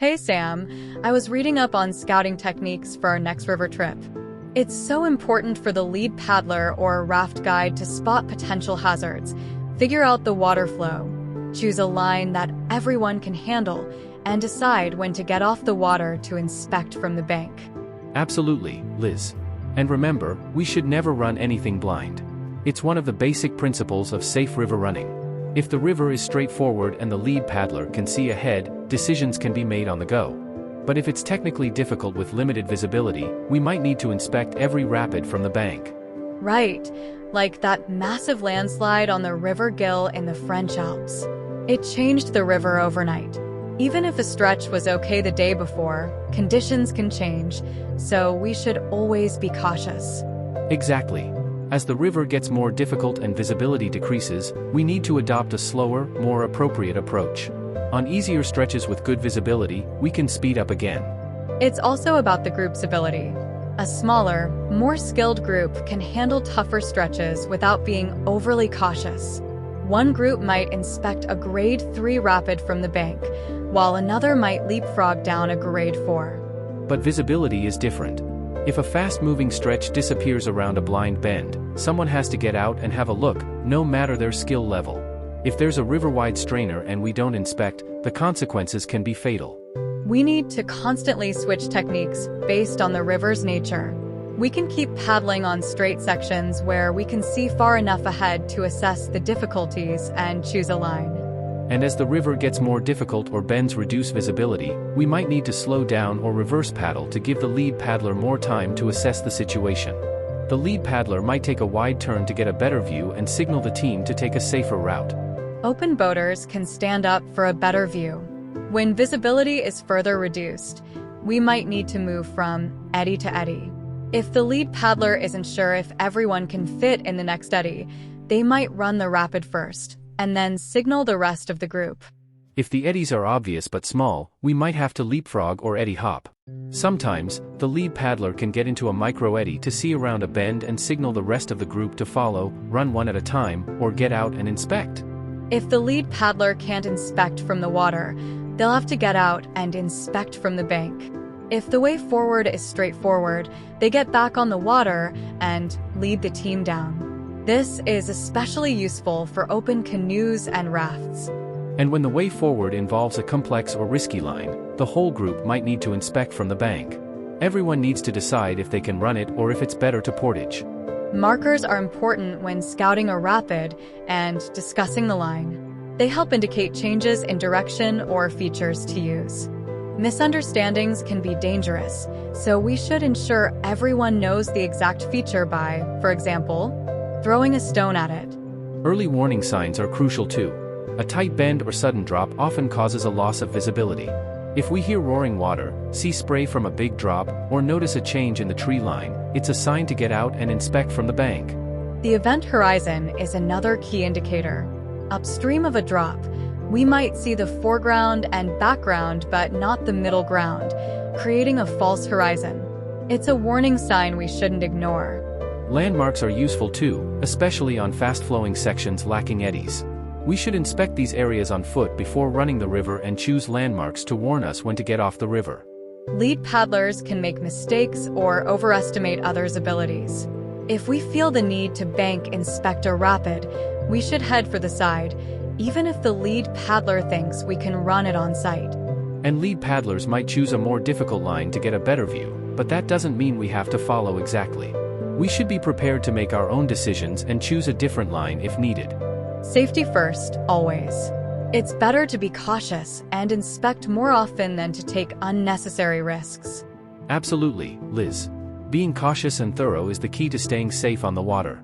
Hey Sam, I was reading up on scouting techniques for our next river trip. It's so important for the lead paddler or raft guide to spot potential hazards, figure out the water flow, choose a line that everyone can handle, and decide when to get off the water to inspect from the bank. Absolutely, Liz. And remember, we should never run anything blind. It's one of the basic principles of safe river running. If the river is straightforward and the lead paddler can see ahead, decisions can be made on the go. But if it's technically difficult with limited visibility, we might need to inspect every rapid from the bank. Right, like that massive landslide on the River Guil in the French Alps. It changed the river overnight. Even if a stretch was okay the day before, conditions can change, so we should always be cautious. Exactly. As the river gets more difficult and visibility decreases, we need to adopt a slower, more appropriate approach. On easier stretches with good visibility, we can speed up again. It's also about the group's ability. A smaller, more skilled group can handle tougher stretches without being overly cautious. One group might inspect a grade 3 rapid from the bank, while another might leapfrog down a grade 4. But visibility is different. If a fast-moving stretch disappears around a blind bend, someone has to get out and have a look, no matter their skill level. If there's a river-wide strainer and we don't inspect, the consequences can be fatal. We need to constantly switch techniques based on the river's nature. We can keep paddling on straight sections where we can see far enough ahead to assess the difficulties and choose a line. And as the river gets more difficult or bends reduce visibility, we might need to slow down or reverse paddle to give the lead paddler more time to assess the situation. The lead paddler might take a wide turn to get a better view and signal the team to take a safer route. Open boaters can stand up for a better view. When visibility is further reduced, we might need to move from eddy to eddy. If the lead paddler isn't sure if everyone can fit in the next eddy, they might run the rapid first, and then signal the rest of the group. If the eddies are obvious but small, we might have to leapfrog or eddy hop. Sometimes, the lead paddler can get into a micro-eddy to see around a bend and signal the rest of the group to follow, run one at a time, or get out and inspect. If the lead paddler can't inspect from the water, they'll have to get out and inspect from the bank. If the way forward is straightforward, they get back on the water and lead the team down. This is especially useful for open canoes and rafts. And when the way forward involves a complex or risky line, the whole group might need to inspect from the bank. Everyone needs to decide if they can run it or if it's better to portage. Markers are important when scouting a rapid and discussing the line. They help indicate changes in direction or features to use. Misunderstandings can be dangerous, so we should ensure everyone knows the exact feature by, for example, throwing a stone at it. Early warning signs are crucial too. A tight bend or sudden drop often causes a loss of visibility. If we hear roaring water, see spray from a big drop, or notice a change in the tree line, it's a sign to get out and inspect from the bank. The event horizon is another key indicator. Upstream of a drop, we might see the foreground and background but not the middle ground, creating a false horizon. It's a warning sign we shouldn't ignore. Landmarks are useful too, especially on fast-flowing sections lacking eddies. We should inspect these areas on foot before running the river and choose landmarks to warn us when to get off the river. Lead paddlers can make mistakes or overestimate others' abilities. If we feel the need to bank inspect a rapid, we should head for the side, even if the lead paddler thinks we can run it on sight. And lead paddlers might choose a more difficult line to get a better view, but that doesn't mean we have to follow exactly. We should be prepared to make our own decisions and choose a different line if needed. Safety first, always. It's better to be cautious and inspect more often than to take unnecessary risks. Absolutely, Liz. Being cautious and thorough is the key to staying safe on the water.